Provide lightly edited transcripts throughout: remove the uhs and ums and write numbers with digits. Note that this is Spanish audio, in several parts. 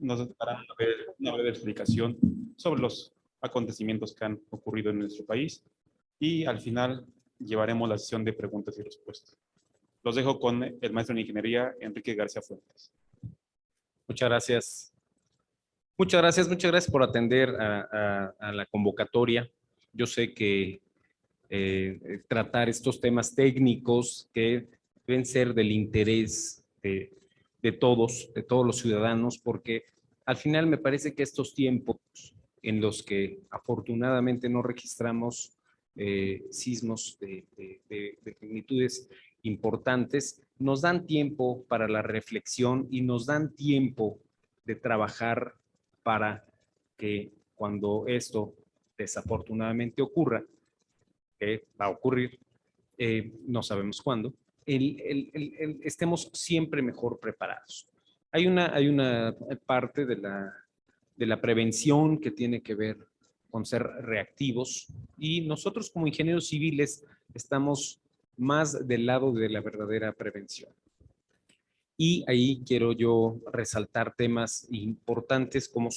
nos dará una breve explicación sobre los acontecimientos que han ocurrido en nuestro país y al final llevaremos la sesión de preguntas y respuestas. Los dejo con el maestro en ingeniería, Enrique García Fuentes. Muchas gracias. Muchas gracias por atender a la convocatoria. Yo sé que tratar estos temas técnicos que deben ser del interés de todos los ciudadanos, porque al final me parece que estos tiempos en los que afortunadamente no registramos sismos de magnitudes importantes, nos dan tiempo para la reflexión y nos dan tiempo de trabajar para que cuando esto desafortunadamente ocurra, que va a ocurrir, no sabemos cuándo, estemos siempre mejor preparados. Hay una parte de la prevención que tiene que ver con ser reactivos y nosotros como ingenieros civiles estamos más del lado de la verdadera prevención. Y ahí quiero yo resaltar temas importantes como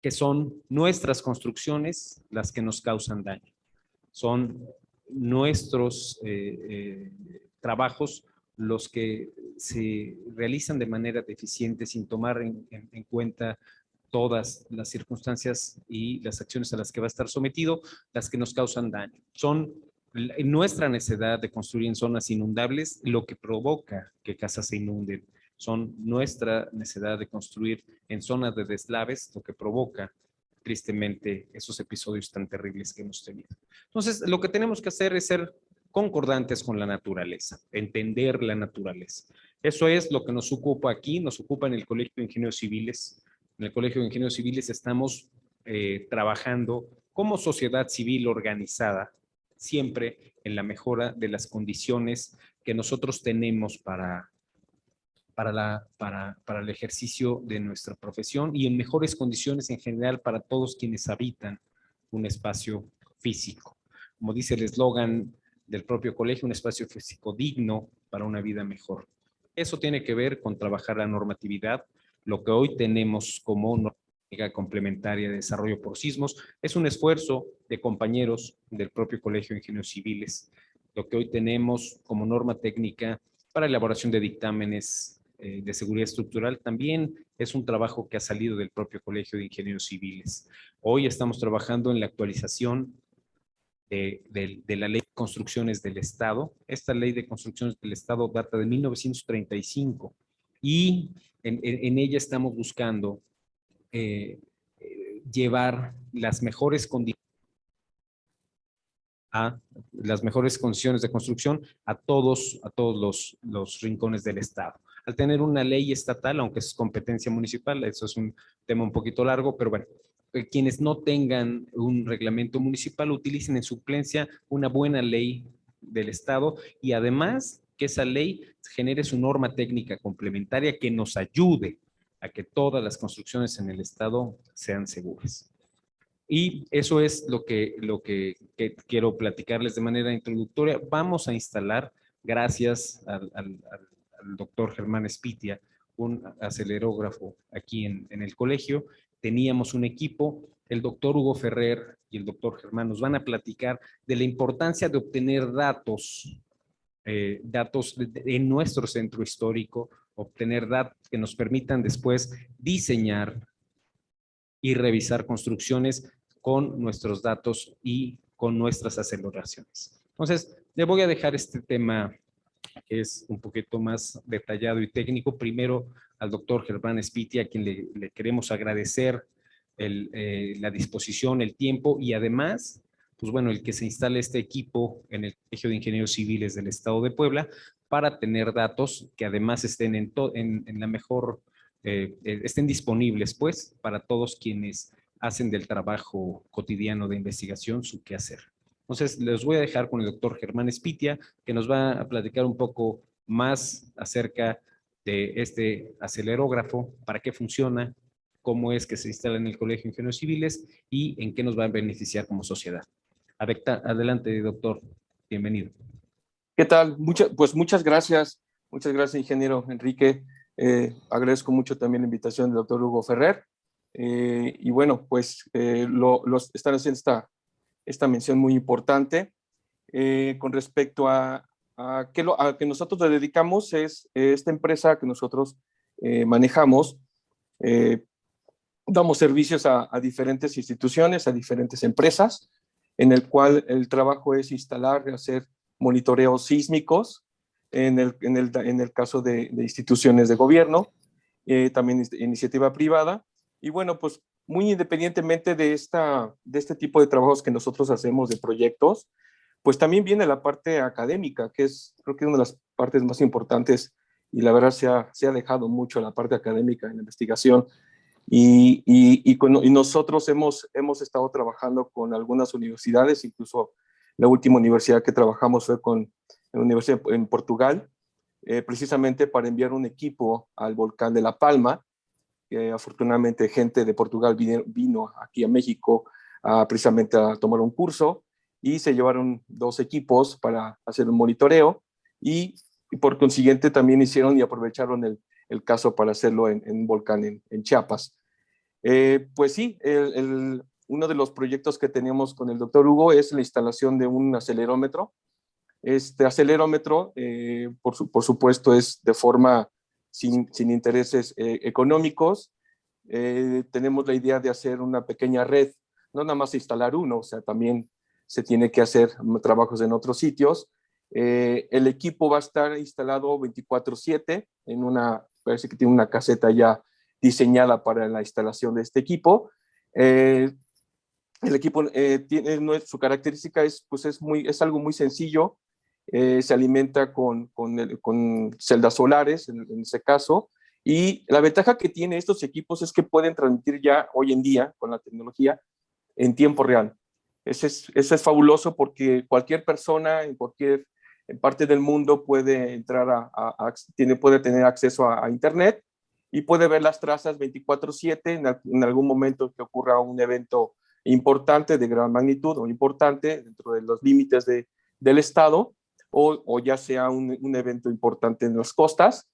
que son nuestras construcciones las que nos causan daño. Son nuestros trabajos los que se realizan de manera deficiente sin tomar en cuenta todas las circunstancias y las acciones a las que va a estar sometido, las que nos causan daño. Son nuestra necesidad de construir en zonas inundables lo que provoca que casas se inunden. Son nuestra necesidad de construir en zonas de deslaves lo que provoca tristemente esos episodios tan terribles que hemos tenido. Entonces, lo que tenemos que hacer es ser concordantes con la naturaleza, entender la naturaleza. Eso es lo que nos ocupa aquí, nos ocupa en el Colegio de Ingenieros Civiles. En el Colegio de Ingenieros Civiles estamos trabajando como sociedad civil organizada, siempre en la mejora de las condiciones que nosotros tenemos para el ejercicio de nuestra profesión y en mejores condiciones en general para todos quienes habitan un espacio físico. Como dice el eslogan del propio colegio, un espacio físico digno para una vida mejor. Eso tiene que ver con trabajar la normatividad. Lo que hoy tenemos como normativa complementaria de desarrollo por sismos es un esfuerzo de compañeros del propio Colegio de Ingenieros Civiles. Lo que hoy tenemos como norma técnica para elaboración de dictámenes de seguridad estructural también es un trabajo que ha salido del propio Colegio de Ingenieros Civiles. Hoy estamos trabajando en la actualización de la Ley de Construcciones del Estado. Esta Ley de Construcciones del Estado data de 1935 y en ella estamos buscando llevar las mejores condiciones de construcción a todos los rincones del Estado. Al tener una ley estatal, aunque es competencia municipal, eso es un tema un poquito largo, pero bueno, quienes no tengan un reglamento municipal utilicen en suplencia una buena ley del Estado y además que esa ley genere su norma técnica complementaria que nos ayude a que todas las construcciones en el Estado sean seguras. Y eso es lo que quiero platicarles de manera introductoria. Vamos a instalar, gracias al doctor Germán Espitia, un acelerógrafo aquí en el colegio. Teníamos un equipo, el doctor Hugo Ferrer y el doctor Germán nos van a platicar de la importancia de obtener datos en nuestro centro histórico, obtener datos que nos permitan después diseñar y revisar construcciones con nuestros datos y con nuestras aceleraciones. Entonces, le voy a dejar este tema que es un poquito más detallado y técnico, primero al doctor Germán Espitia, a quien le queremos agradecer la disposición, el tiempo y además, pues bueno, el que se instale este equipo en el Colegio de Ingenieros Civiles del Estado de Puebla para tener datos que además estén en la mejor, estén disponibles pues para todos quienes hacen del trabajo cotidiano de investigación su quehacer. Entonces, les voy a dejar con el doctor Germán Espitia, que nos va a platicar un poco más acerca de este acelerógrafo, para qué funciona, cómo es que se instala en el Colegio de Ingenieros Civiles y en qué nos va a beneficiar como sociedad. Adelante, doctor. Bienvenido. ¿Qué tal? Pues muchas gracias, ingeniero Enrique. Agradezco mucho también la invitación del doctor Hugo Ferrer. Y bueno, pues están haciendo esta mención muy importante con respecto a que nosotros le dedicamos es esta empresa que nosotros manejamos. eh, Damos servicios a diferentes instituciones, a diferentes empresas, en el cual el trabajo es instalar, hacer monitoreos sísmicos en el caso de instituciones de gobierno, también iniciativa privada. Y bueno, pues muy independientemente de este tipo de trabajos que nosotros hacemos de proyectos, pues también viene la parte académica, que es creo que una de las partes más importantes y la verdad se ha dejado mucho la parte académica en la investigación. Y nosotros hemos estado trabajando con algunas universidades, incluso la última universidad que trabajamos fue con la universidad en Portugal, precisamente para enviar un equipo al volcán de La Palma. Afortunadamente gente de Portugal vino aquí a México precisamente a tomar un curso y se llevaron 2 equipos para hacer un monitoreo y por consiguiente también hicieron y aprovecharon el caso para hacerlo en un volcán en Chiapas. Pues sí, uno de los proyectos que tenemos con el doctor Hugo es la instalación de un acelerómetro. Este acelerómetro, por supuesto, es de forma sin intereses económicos. Tenemos la idea de hacer una pequeña red, no nada más instalar uno, o sea, también se tiene que hacer trabajos en otros sitios. El equipo va a estar instalado 24/7 parece que tiene una caseta ya diseñada para la instalación de este equipo. El equipo su característica pues es algo muy sencillo. Se alimenta con celdas solares, en ese caso, y la ventaja que tiene estos equipos es que pueden transmitir ya hoy en día, con la tecnología, en tiempo real. Eso es fabuloso porque cualquier persona en cualquier parte del mundo puede entrar puede tener acceso a Internet y puede ver las trazas 24/7 en algún momento que ocurra un evento importante de gran magnitud o importante dentro de los límites del estado, o ya sea un evento importante en las costas.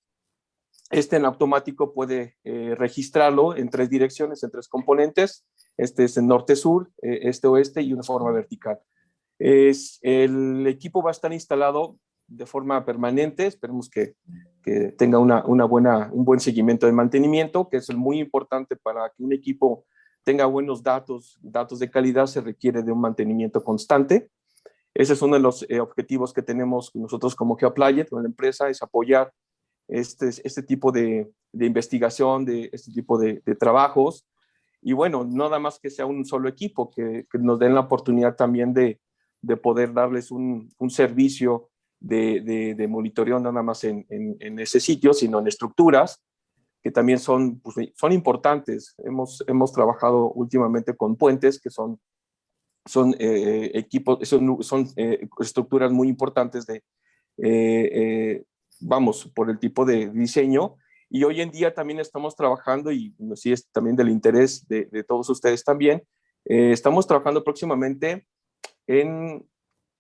En automático puede registrarlo en 3 direcciones, en 3 componentes. Este es en norte-sur, este-oeste y una forma vertical. El equipo va a estar instalado de forma permanente. Esperemos que tenga un buen seguimiento de mantenimiento, que es muy importante para que un equipo tenga buenos datos de calidad. Se requiere de un mantenimiento constante. Ese es uno de los objetivos que tenemos nosotros como Geoapplied, con la empresa, es apoyar este tipo de investigación, de este tipo de trabajos. Y bueno, no nada más que sea un solo equipo, que nos den la oportunidad también de poder darles un servicio de monitoreo, no nada más en ese sitio, sino en estructuras, que también son importantes. Hemos trabajado últimamente con puentes, que son equipos, son estructuras muy importantes por el tipo de diseño. Y hoy en día también estamos trabajando, y sí es también del interés de todos ustedes también, estamos trabajando próximamente en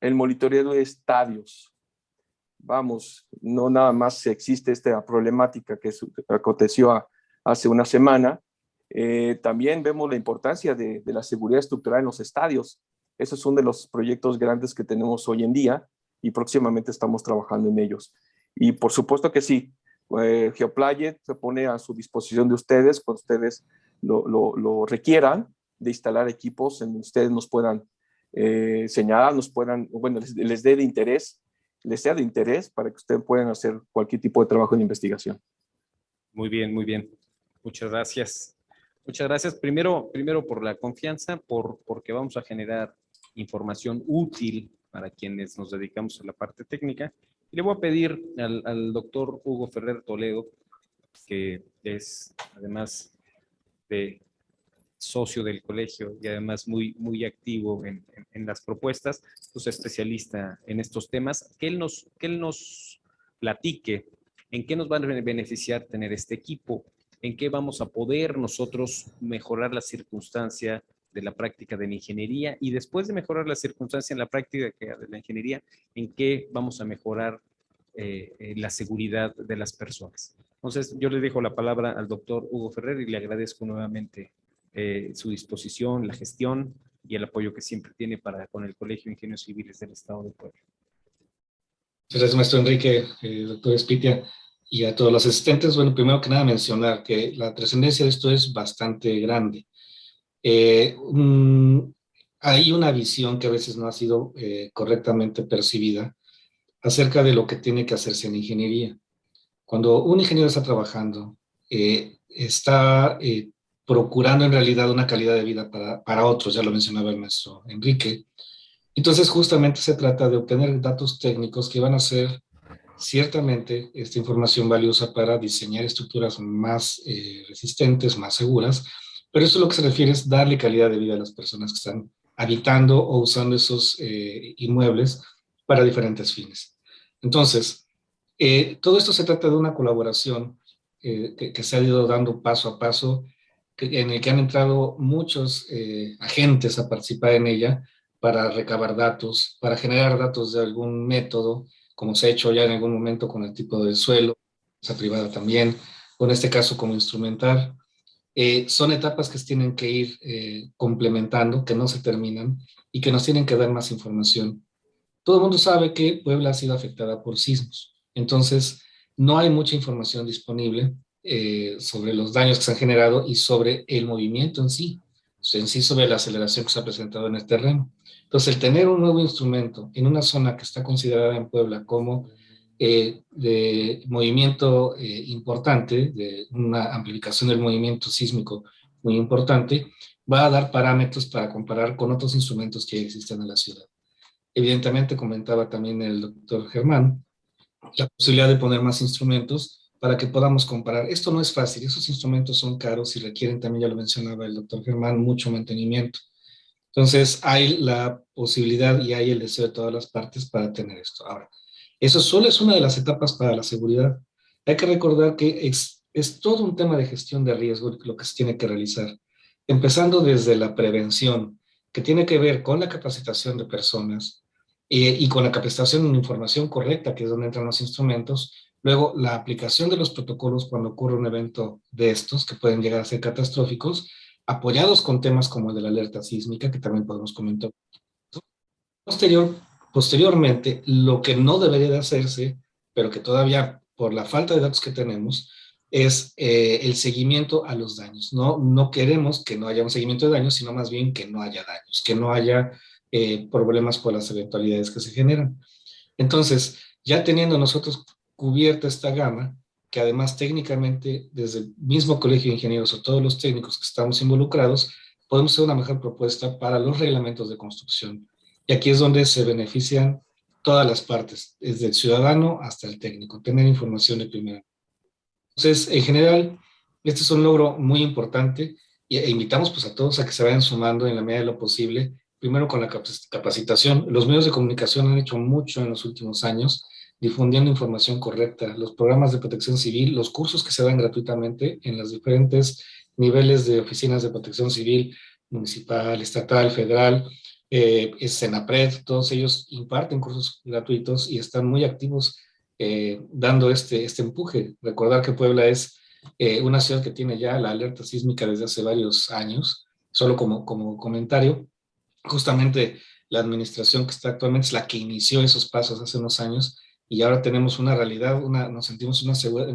el monitoreo de estadios. No nada más existe esta problemática que aconteció hace una semana. También vemos la importancia de la seguridad estructural en los estadios. Ese es uno de los proyectos grandes que tenemos hoy en día y próximamente estamos trabajando en ellos. Y por supuesto que sí, Geoapplied se pone a su disposición de ustedes cuando ustedes lo requieran, de instalar equipos en donde ustedes nos puedan señalar, les dé de interés, les sea de interés para que ustedes puedan hacer cualquier tipo de trabajo de investigación. Muy bien, muy bien. Muchas gracias. Muchas gracias primero por la confianza, porque vamos a generar información útil para quienes nos dedicamos a la parte técnica. Y le voy a pedir al doctor Hugo Ferrer Toledo, que es además de socio del colegio y además muy activo en las propuestas, pues especialista en estos temas, que él nos platique en qué nos va a beneficiar tener este equipo, en qué vamos a poder nosotros mejorar la circunstancia de la práctica de la ingeniería, y después de mejorar la circunstancia en la práctica de la ingeniería, en qué vamos a mejorar la seguridad de las personas. Entonces, yo le dejo la palabra al doctor Hugo Ferrer y le agradezco nuevamente su disposición, la gestión y el apoyo que siempre tiene para con el Colegio de Ingenieros Civiles del Estado de Puebla. Muchas gracias, maestro Enrique, doctor Espitia, y a todos los asistentes. Bueno, primero que nada mencionar que la trascendencia de esto es bastante grande. Hay una visión que a veces no ha sido correctamente percibida acerca de lo que tiene que hacerse en ingeniería. Cuando un ingeniero está trabajando, está procurando en realidad una calidad de vida para otros, ya lo mencionaba el maestro Enrique. Entonces, justamente se trata de obtener datos técnicos que van a ser ciertamente esta información valiosa para diseñar estructuras más resistentes, más seguras, pero eso lo que se refiere es darle calidad de vida a las personas que están habitando o usando esos inmuebles para diferentes fines. Entonces, todo esto se trata de una colaboración que se ha ido dando paso a paso, en el que han entrado muchos agentes a participar en ella para recabar datos, para generar datos de algún método, como se ha hecho ya en algún momento con el tipo de suelo, esa privada también, o en este caso como instrumental. Son etapas que se tienen que ir complementando, que no se terminan y que nos tienen que dar más información. Todo el mundo sabe que Puebla ha sido afectada por sismos, entonces no hay mucha información disponible sobre los daños que se han generado y sobre el movimiento en sí sobre la aceleración que se ha presentado en el terreno. Entonces, el tener un nuevo instrumento en una zona que está considerada en Puebla como de movimiento importante, de una amplificación del movimiento sísmico muy importante, va a dar parámetros para comparar con otros instrumentos que ya existen en la ciudad. Evidentemente, comentaba también el doctor Germán, la posibilidad de poner más instrumentos para que podamos comparar. Esto no es fácil, esos instrumentos son caros y requieren, también ya lo mencionaba el doctor Germán, mucho mantenimiento. Entonces, hay la posibilidad y hay el deseo de todas las partes para tener esto. Ahora, eso solo es una de las etapas para la seguridad. Hay que recordar que es todo un tema de gestión de riesgo lo que se tiene que realizar, empezando desde la prevención, que tiene que ver con la capacitación de personas y con la capacitación en información correcta, que es donde entran los instrumentos. Luego, la aplicación de los protocolos cuando ocurre un evento de estos, que pueden llegar a ser catastróficos, apoyados con temas como el de la alerta sísmica, que también podemos comentar. Posteriormente, lo que no debería de hacerse, pero que todavía por la falta de datos que tenemos, es el seguimiento a los daños. No queremos que no haya un seguimiento de daños, sino más bien que no haya daños, que no haya problemas por las eventualidades que se generan. Entonces, ya teniendo nosotros cubierta esta gama, que además técnicamente desde el mismo Colegio de Ingenieros o todos los técnicos que estamos involucrados, podemos hacer una mejor propuesta para los reglamentos de construcción. Y aquí es donde se benefician todas las partes, desde el ciudadano hasta el técnico, tener información de primera. Entonces, en general, este es un logro muy importante e invitamos pues a todos a que se vayan sumando en la medida de lo posible, primero con la capacitación. Los medios de comunicación han hecho mucho en los últimos años, difundiendo información correcta, los programas de protección civil, los cursos que se dan gratuitamente en los diferentes niveles de oficinas de protección civil, municipal, estatal, federal, Senapred, todos ellos imparten cursos gratuitos y están muy activos dando este empuje. Recordar que Puebla es una ciudad que tiene ya la alerta sísmica desde hace varios años. Solo como comentario, justamente la administración que está actualmente es la que inició esos pasos hace unos años y ahora tenemos una realidad, nos sentimos una ciudad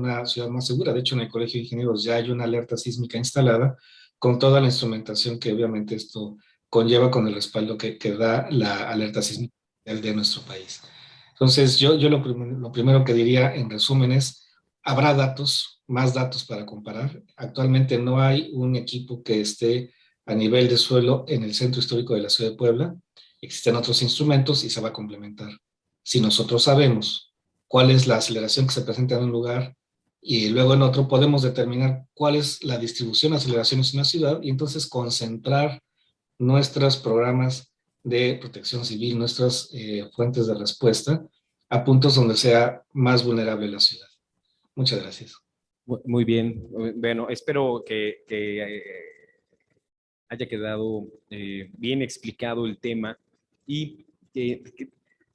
más segura. De hecho, en el Colegio de Ingenieros ya hay una alerta sísmica instalada con toda la instrumentación que obviamente esto conlleva con el respaldo que da la alerta sísmica de nuestro país. Entonces, yo lo primero que diría en resumen es, habrá datos, más datos para comparar. Actualmente no hay un equipo que esté a nivel de suelo en el centro histórico de la ciudad de Puebla. Existen otros instrumentos y se va a complementar. Si nosotros sabemos cuál es la aceleración que se presenta en un lugar y luego en otro, podemos determinar cuál es la distribución de aceleraciones en una ciudad y entonces concentrar nuestros programas de protección civil, nuestras fuentes de respuesta a puntos donde sea más vulnerable la ciudad. Muchas gracias. Muy bien. Bueno, espero que haya quedado bien explicado el tema y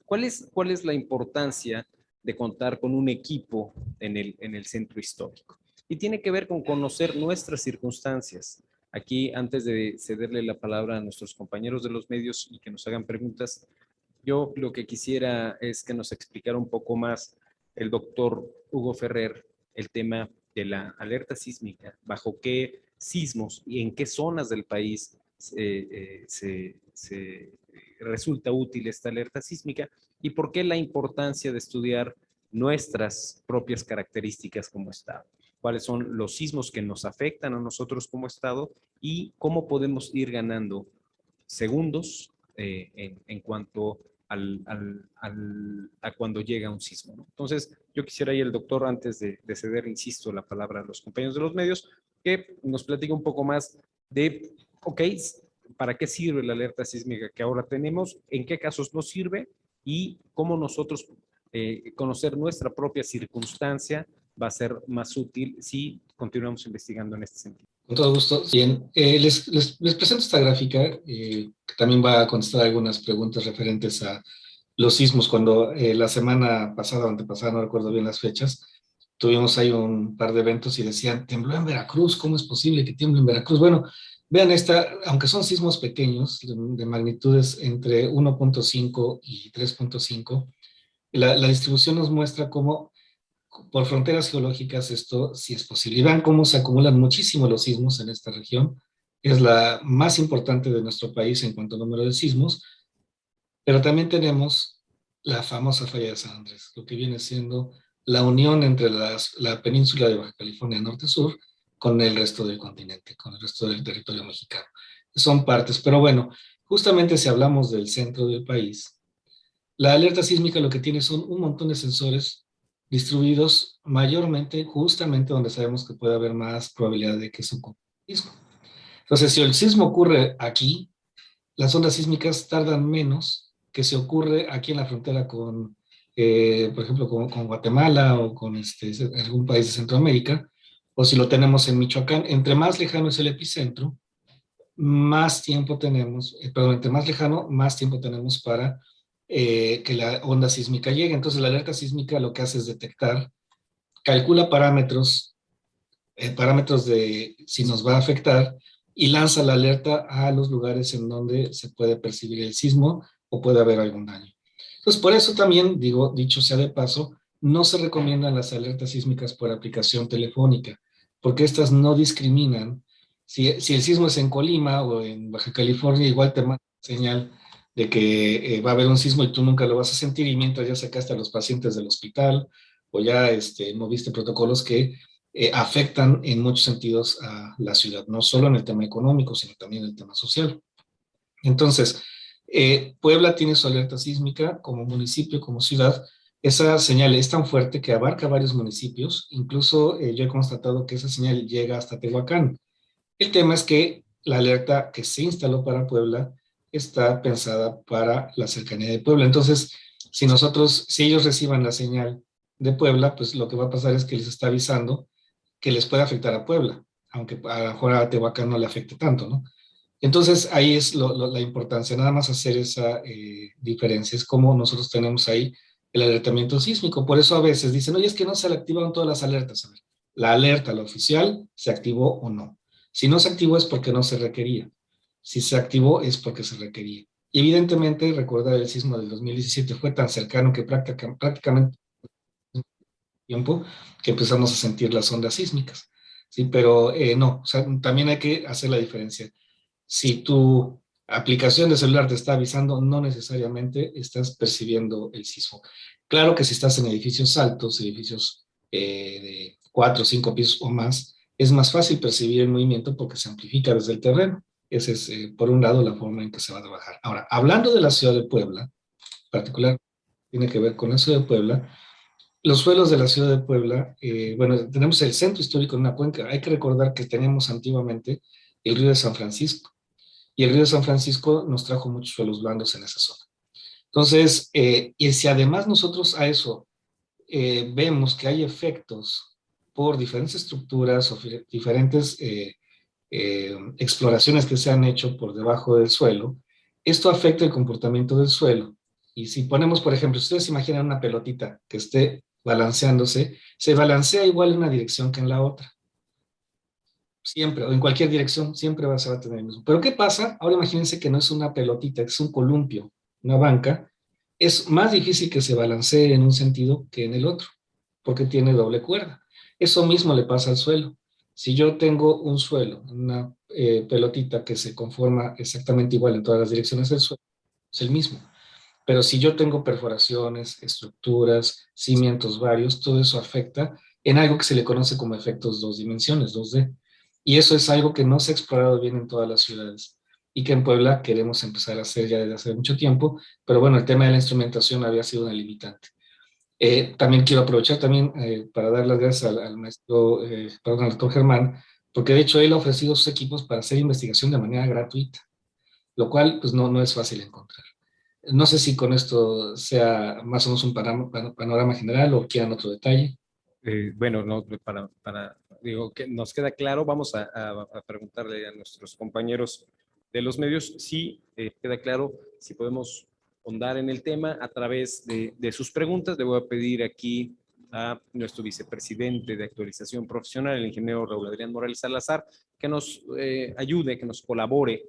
¿cuál es la importancia de contar con un equipo en el centro histórico. Y tiene que ver con conocer nuestras circunstancias. Aquí, antes de cederle la palabra a nuestros compañeros de los medios y que nos hagan preguntas, yo lo que quisiera es que nos explicara un poco más el doctor Hugo Ferrer el tema de la alerta sísmica, bajo qué sismos y en qué zonas del país se resulta útil esta alerta sísmica y por qué la importancia de estudiar nuestras propias características como Estado. Cuáles son los sismos que nos afectan a nosotros como Estado y cómo podemos ir ganando segundos en cuanto a cuando llega un sismo, ¿no? Entonces, yo quisiera ir el doctor, antes de ceder, insisto, la palabra a los compañeros de los medios, que nos platique un poco más de, ok, ¿para qué sirve la alerta sísmica que ahora tenemos? ¿En qué casos nos sirve? Y cómo nosotros conocer nuestra propia circunstancia va a ser más útil si continuamos investigando en este sentido. Con todo gusto. Bien, les presento esta gráfica que también va a contestar algunas preguntas referentes a los sismos. Cuando la semana pasada o antepasada, no recuerdo bien las fechas, tuvimos ahí un par de eventos y decían, tembló en Veracruz, ¿cómo es posible que tiemble en Veracruz? Bueno, vean esta, aunque son sismos pequeños, de magnitudes entre 1.5 y 3.5, la distribución nos muestra cómo por fronteras geológicas esto sí es posible. Y vean cómo se acumulan muchísimo los sismos en esta región. Es la más importante de nuestro país en cuanto a número de sismos, pero también tenemos la famosa falla de San Andrés, lo que viene siendo la unión entre la península de Baja California Norte-Sur con el resto del continente, con el resto del territorio mexicano. Son partes, pero bueno, justamente si hablamos del centro del país, la alerta sísmica lo que tiene son un montón de sensores distribuidos mayormente justamente donde sabemos que puede haber más probabilidad de que se ocurra un sismo. Entonces, si el sismo ocurre aquí, las ondas sísmicas tardan menos que se ocurre aquí en la frontera con, por ejemplo, con Guatemala o con algún país de Centroamérica, o si lo tenemos en Michoacán. Entre más lejano es el epicentro, más tiempo tenemos, entre más lejano, más tiempo tenemos para que la onda sísmica llegue. Entonces la alerta sísmica lo que hace es detectar, calcula parámetros de si nos va a afectar y lanza la alerta a los lugares en donde se puede percibir el sismo o puede haber algún daño. Entonces por eso también, dicho sea de paso, no se recomiendan las alertas sísmicas por aplicación telefónica, porque estas no discriminan. Si el sismo es en Colima o en Baja California, igual te manda señal de que va a haber un sismo y tú nunca lo vas a sentir, y mientras ya sacaste a los pacientes del hospital o ya moviste protocolos que afectan en muchos sentidos a la ciudad, no solo en el tema económico, sino también en el tema social. Entonces, Puebla tiene su alerta sísmica como municipio, como ciudad. Esa señal es tan fuerte que abarca varios municipios, incluso yo he constatado que esa señal llega hasta Tehuacán. El tema es que la alerta que se instaló para Puebla está pensada para la cercanía de Puebla. Entonces, si ellos reciban la señal de Puebla, pues lo que va a pasar es que les está avisando que les puede afectar a Puebla, aunque a lo mejor a Tehuacán no le afecte tanto, ¿no? Entonces, ahí es la importancia, nada más hacer esa diferencia. Es como nosotros tenemos ahí el alertamiento sísmico. Por eso a veces dicen, oye, es que no se le activaron todas las alertas. A ver, la alerta, la oficial, ¿se activó o no? Si no se activó es porque no se requería. Si se activó es porque se requería. Y evidentemente, recordar el sismo del 2017 fue tan cercano que prácticamente tiempo que empezamos a sentir las ondas sísmicas. Sí, pero no, o sea, también hay que hacer la diferencia. Si tu aplicación de celular te está avisando, no necesariamente estás percibiendo el sismo. Claro que si estás en edificios altos, edificios de 4 o 5 pisos o más, es más fácil percibir el movimiento porque se amplifica desde el terreno. Esa es, por un lado, la forma en que se va a trabajar. Ahora, hablando de la ciudad de Puebla, particular, tiene que ver con la ciudad de Puebla, los suelos de la ciudad de Puebla, bueno, tenemos el centro histórico en una cuenca. Hay que recordar que teníamos antiguamente el río de San Francisco, y el río de San Francisco nos trajo muchos suelos blandos en esa zona. Entonces, y si además nosotros a eso vemos que hay efectos por diferentes estructuras o diferentes exploraciones que se han hecho por debajo del suelo, esto afecta el comportamiento del suelo. Y si ponemos, por ejemplo, ustedes imaginan una pelotita que esté balanceándose, se balancea igual en una dirección que en la otra. Siempre, o en cualquier dirección, siempre se va a tener el mismo. Pero ¿qué pasa? Ahora imagínense que no es una pelotita, es un columpio, una banca. Es más difícil que se balancee en un sentido que en el otro, porque tiene doble cuerda. Eso mismo le pasa al suelo. Si yo tengo un suelo, una pelotita que se conforma exactamente igual en todas las direcciones del suelo, es el mismo. Pero si yo tengo perforaciones, estructuras, cimientos varios, todo eso afecta en algo que se le conoce como efectos dos dimensiones, 2D. Y eso es algo que no se ha explorado bien en todas las ciudades y que en Puebla queremos empezar a hacer ya desde hace mucho tiempo, pero bueno, el tema de la instrumentación había sido una limitante. También quiero aprovechar también para dar las gracias al maestro, perdón, al doctor Germán, porque de hecho él ha ofrecido sus equipos para hacer investigación de manera gratuita, lo cual pues no es fácil encontrar. No sé si con esto sea más o menos un panorama general o quieran otro detalle. Bueno, no, digo que nos queda claro, vamos a preguntarle a nuestros compañeros de los medios si queda claro, si podemos ahondar en el tema a través de sus preguntas. Le voy a pedir aquí a nuestro vicepresidente de actualización profesional, el ingeniero Raúl Adrián Morales Salazar, que nos ayude, que nos colabore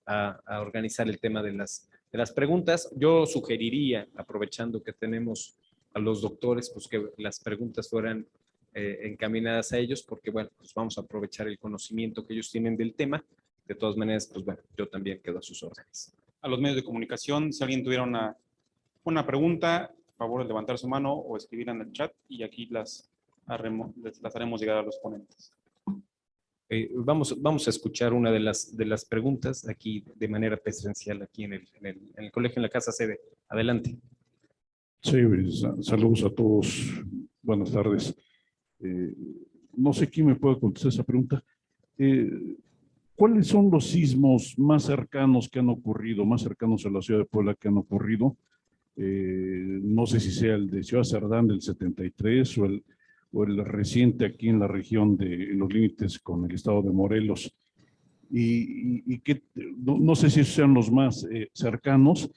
a organizar el tema de las preguntas. Yo sugeriría, aprovechando que tenemos a los doctores, pues que las preguntas fueran encaminadas a ellos, porque bueno, pues vamos a aprovechar el conocimiento que ellos tienen del tema. De todas maneras, pues bueno, yo también quedo a sus órdenes. A los medios de comunicación, si alguien tuviera una pregunta, por favor, levantar su mano o escribir en el chat y aquí las haremos llegar a los ponentes. Vamos a escuchar una de las preguntas aquí de manera presencial, aquí en el colegio, en la casa sede. Adelante. Sí, saludos a todos. Buenas tardes. No sé quién me puede contestar esa pregunta. ¿Cuáles son los sismos más cercanos que han ocurrido, más cercanos a la ciudad de Puebla que han ocurrido? No sé si sea el de Ciudad Cerdán del 73 o el reciente aquí en la región de los límites con el estado de Morelos. Y que, no sé si esos sean los más cercanos.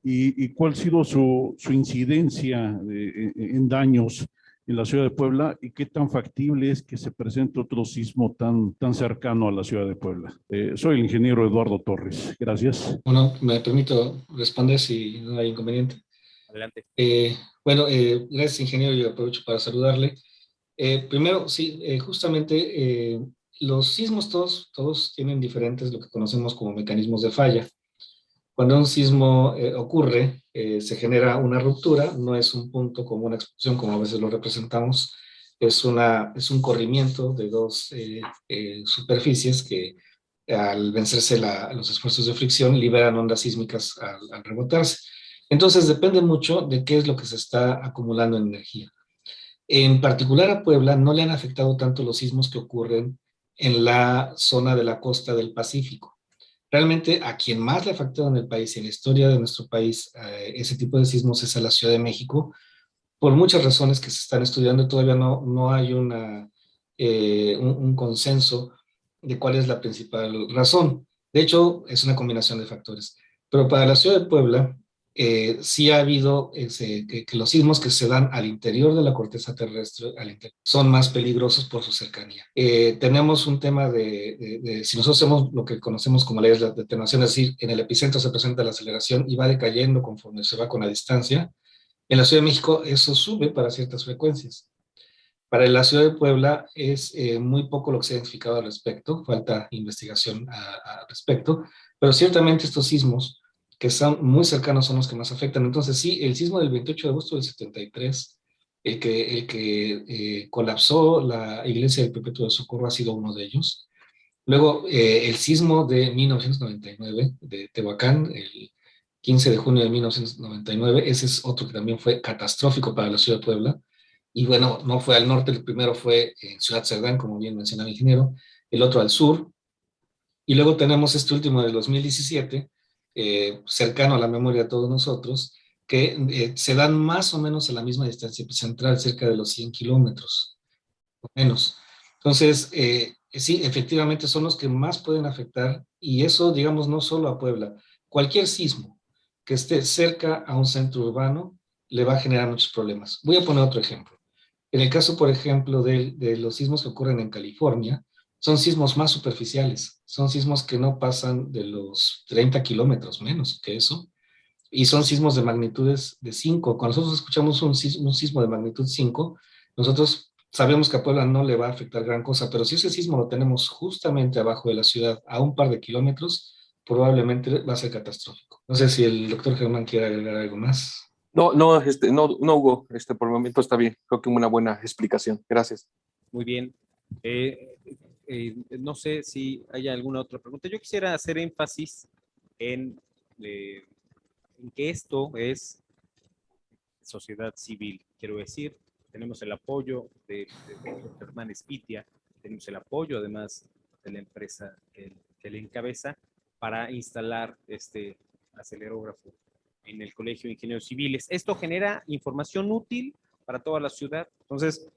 ¿Y cuál ha sido su incidencia en daños en la ciudad de Puebla y qué tan factible es que se presente otro sismo tan cercano a la ciudad de Puebla? Soy el ingeniero Eduardo Torres. Gracias. Bueno, me permito responder si no hay inconveniente. Adelante. Bueno, gracias, ingeniero, y aprovecho para saludarle. Primero, sí, justamente los sismos todos tienen diferentes, lo que conocemos como mecanismos de falla. Cuando un sismo ocurre, se genera una ruptura, no es un punto como una explosión, como a veces lo representamos, es un corrimiento de dos superficies que al vencerse los esfuerzos de fricción liberan ondas sísmicas al rebotarse. Entonces depende mucho de qué es lo que se está acumulando en energía. En particular a Puebla no le han afectado tanto los sismos que ocurren en la zona de la costa del Pacífico. Realmente a quien más le ha afectado en el país y en la historia de nuestro país ese tipo de sismos es a la Ciudad de México, por muchas razones que se están estudiando. Todavía no hay un consenso de cuál es la principal razón. De hecho, es una combinación de factores. Pero para la Ciudad de Puebla, sí ha habido que los sismos que se dan al interior de la corteza terrestre son más peligrosos por su cercanía. Tenemos un tema si nosotros hacemos lo que conocemos como leyes de atenuación, es decir, en el epicentro se presenta la aceleración y va decayendo conforme se va con la distancia. En la Ciudad de México eso sube para ciertas frecuencias. Para la Ciudad de Puebla es muy poco lo que se ha identificado al respecto, falta investigación al respecto, pero ciertamente estos sismos que son muy cercanos son los que más afectan. Entonces sí, el sismo del 28 de agosto del 73, el que colapsó la iglesia del Perpetuo de Socorro ha sido uno de ellos. Luego el sismo de 1999 de Tehuacán, el 15 de junio de 1999, ese es otro que también fue catastrófico para la ciudad de Puebla. Y bueno, no fue al norte, el primero fue en Ciudad Cerdán, como bien mencionaba el ingeniero, el otro al sur. Y luego tenemos este último del 2017, cercano a la memoria de todos nosotros, que se dan más o menos a la misma distancia epicentral, cerca de los 100 kilómetros, o menos. Entonces, sí, efectivamente son los que más pueden afectar, y eso, digamos, no solo a Puebla. Cualquier sismo que esté cerca a un centro urbano le va a generar muchos problemas. Voy a poner otro ejemplo. En el caso, por ejemplo, de los sismos que ocurren en California, son sismos más superficiales, son sismos que no pasan de los 30 kilómetros, menos que eso, y son sismos de magnitudes de 5. Cuando nosotros escuchamos un sismo de magnitud 5, nosotros sabemos que a Puebla no le va a afectar gran cosa, pero si ese sismo lo tenemos justamente abajo de la ciudad, a un par de kilómetros, probablemente va a ser catastrófico. No sé si el doctor Germán quiere agregar algo más. No, Hugo, por el momento está bien. Creo que una buena explicación. Gracias. Muy bien. No sé si hay alguna otra pregunta. Yo quisiera hacer énfasis en que esto es sociedad civil. Quiero decir, tenemos el apoyo de Germán Espitia, tenemos el apoyo además de la empresa que le encabeza para instalar este acelerógrafo en el Colegio de Ingenieros Civiles. Esto genera información útil para toda la ciudad. Entonces,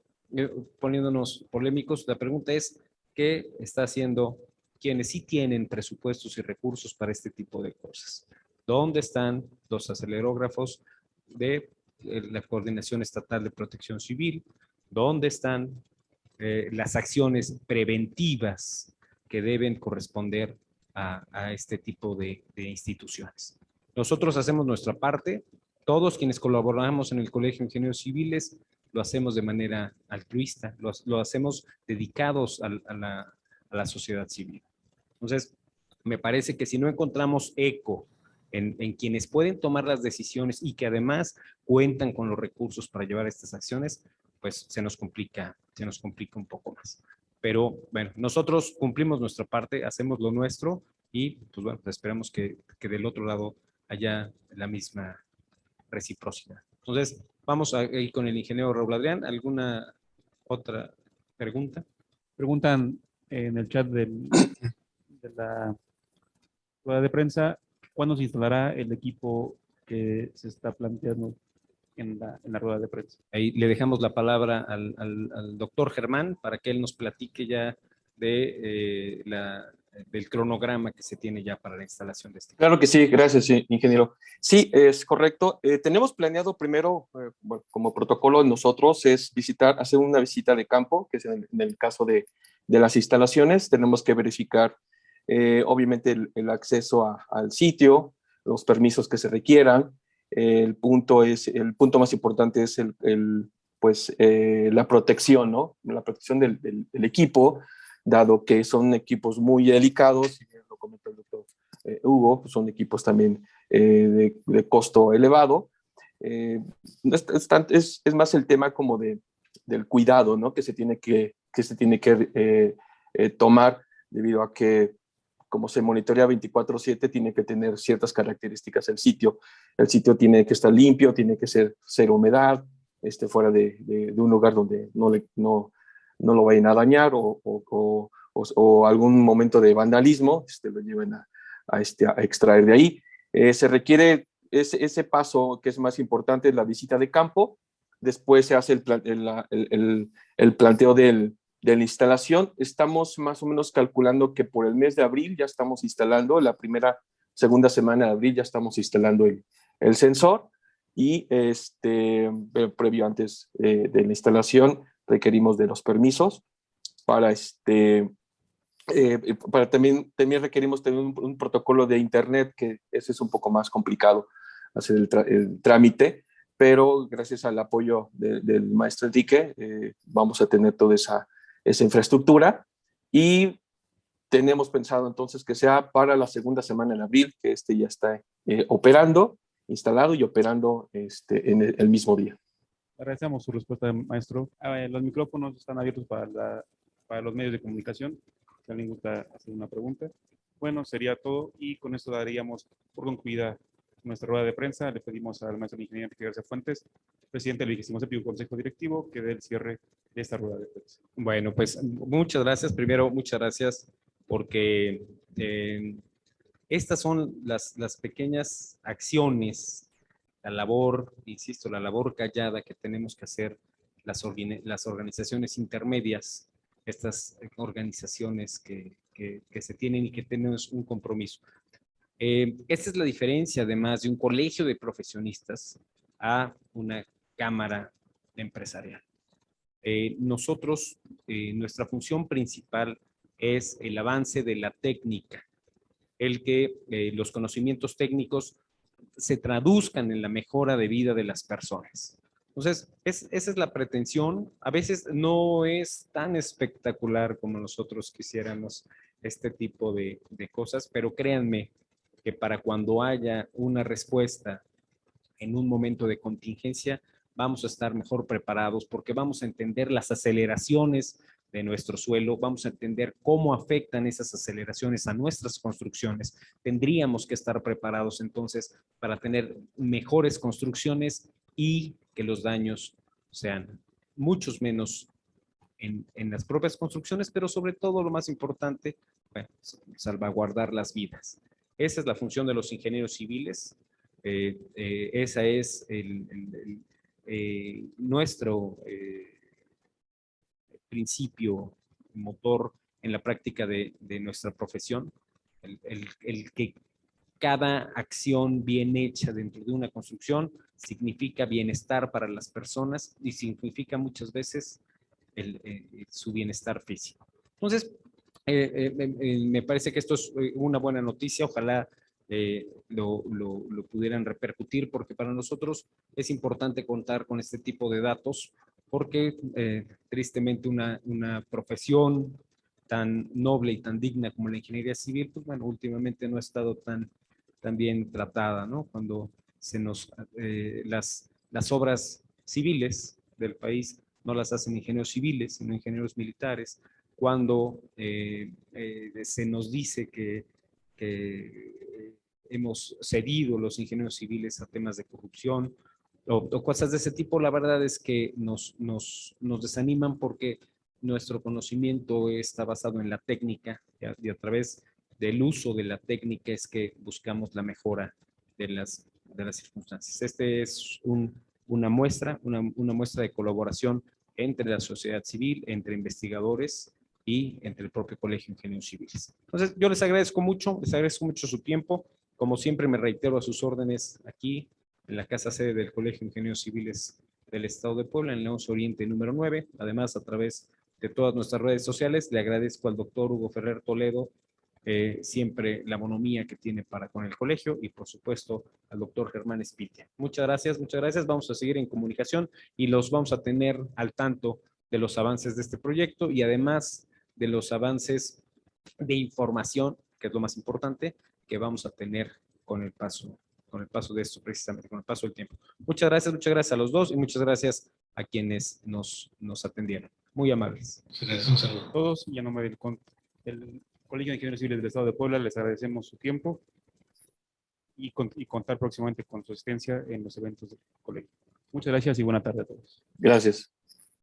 poniéndonos polémicos, la pregunta es, ¿qué está haciendo quienes sí tienen presupuestos y recursos para este tipo de cosas? ¿Dónde están los acelerógrafos de la Coordinación Estatal de Protección Civil? ¿Dónde están las acciones preventivas que deben corresponder a este tipo de instituciones? Nosotros hacemos nuestra parte, todos quienes colaboramos en el Colegio de Ingenieros Civiles lo hacemos de manera altruista, lo hacemos dedicados a la sociedad civil. Entonces, me parece que si no encontramos eco en quienes pueden tomar las decisiones y que además cuentan con los recursos para llevar estas acciones, pues se nos complica un poco más. Pero bueno, nosotros cumplimos nuestra parte, hacemos lo nuestro y pues bueno, pues esperamos que del otro lado haya la misma reciprocidad. Entonces, vamos a ir con el ingeniero Raúl Adrián. ¿Alguna otra pregunta? Preguntan en el chat de la rueda de prensa, ¿cuándo se instalará el equipo que se está planteando en la rueda de prensa? Ahí le dejamos la palabra al doctor Germán para que él nos platique ya del cronograma que se tiene ya para la instalación de este. Claro que sí, gracias, ingeniero. Sí, es correcto. Tenemos planeado primero, bueno, como protocolo nosotros, es hacer una visita de campo, que es en el caso de las instalaciones. Tenemos que verificar, obviamente, el acceso al sitio, los permisos que se requieran. El punto más importante es la protección, ¿no? La protección del equipo, dado que son equipos muy delicados, lo comentó el doctor Hugo, son equipos también de costo elevado. Es más el tema como del cuidado, ¿no? que se tiene que tomar, debido a que como se monitorea 24/7, tiene que tener ciertas características el sitio. El sitio tiene que estar limpio, tiene que ser cero humedad, fuera de un lugar donde no lo vayan a dañar o algún momento de vandalismo, lo lleven a extraer de ahí. Se requiere ese paso que es más importante, la visita de campo. Después se hace el planteo de la instalación. Estamos más o menos calculando que por el mes de abril ya estamos instalando, segunda semana de abril ya estamos instalando el sensor, y previo antes de la instalación requerimos de los permisos para también requerimos tener un protocolo de internet, que ese es un poco más complicado hacer el trámite, pero gracias al apoyo del maestro Enrique vamos a tener toda esa infraestructura, y tenemos pensado entonces que sea para la segunda semana de abril, que ya está instalado y operando en el mismo día. Agradecemos su respuesta, maestro. Los micrófonos están abiertos para los medios de comunicación. Si alguien gusta hacer una pregunta. Bueno, sería todo, y con esto daríamos por concluida nuestra rueda de prensa. Le pedimos al maestro de Ingeniería Enrique García Fuentes, presidente del 27º Consejo Directivo, que dé el cierre de esta rueda de prensa. Bueno, pues muchas gracias. Primero, muchas gracias porque estas son las pequeñas acciones, la labor, insisto, la labor callada que tenemos que hacer las organizaciones intermedias, estas organizaciones que se tienen y que tenemos un compromiso. Esta es la diferencia, además, de un colegio de profesionistas a una cámara empresarial. Nosotros, nuestra función principal es el avance de la técnica, el que los conocimientos técnicos se traduzcan en la mejora de vida de las personas. Entonces, esa es la pretensión. A veces no es tan espectacular como nosotros quisiéramos este tipo de cosas, pero créanme que para cuando haya una respuesta en un momento de contingencia, vamos a estar mejor preparados porque vamos a entender las aceleraciones de nuestro suelo, vamos a entender cómo afectan esas aceleraciones a nuestras construcciones. Tendríamos que estar preparados entonces para tener mejores construcciones y que los daños sean muchos menos en las propias construcciones, pero sobre todo lo más importante, bueno, salvaguardar las vidas. Esa es la función de los ingenieros civiles. Esa es nuestro principio motor en la práctica de nuestra profesión, el que cada acción bien hecha dentro de una construcción significa bienestar para las personas y significa muchas veces su bienestar físico. Entonces, me parece que esto es una buena noticia. Ojalá lo pudieran repercutir, porque para nosotros es importante contar con este tipo de datos, porque tristemente una profesión tan noble y tan digna como la ingeniería civil, pues bueno, últimamente no ha estado tan bien tratada, ¿no? Cuando las obras civiles del país no las hacen ingenieros civiles, sino ingenieros militares. Cuando se nos dice que hemos cedido los ingenieros civiles a temas de corrupción o cosas de ese tipo, la verdad es que nos desaniman, porque nuestro conocimiento está basado en la técnica y a través del uso de la técnica es que buscamos la mejora de las circunstancias. Este es una muestra de colaboración entre la sociedad civil, entre investigadores y entre el propio Colegio de Ingenieros Civiles. Entonces, yo les agradezco mucho su tiempo. Como siempre, me reitero a sus órdenes aquí en la casa sede del Colegio de Ingenieros Civiles del Estado de Puebla, en León Oriente número 9. Además, a través de todas nuestras redes sociales, le agradezco al doctor Hugo Ferrer Toledo siempre la bonomía que tiene para con el colegio, y por supuesto al doctor Germán Espitia. Muchas gracias. Vamos a seguir en comunicación y los vamos a tener al tanto de los avances de este proyecto y además de los avances de información, que es lo más importante, que vamos a tener con el paso de esto, precisamente con el paso del tiempo. Muchas gracias a los dos y muchas gracias a quienes nos atendieron. Muy amables. Un saludo A todos, y a nombre del Colegio de Ingenieros Civiles del Estado de Puebla, les agradecemos su tiempo y contar próximamente con su asistencia en los eventos del colegio. Muchas gracias y buena tarde a todos. Gracias.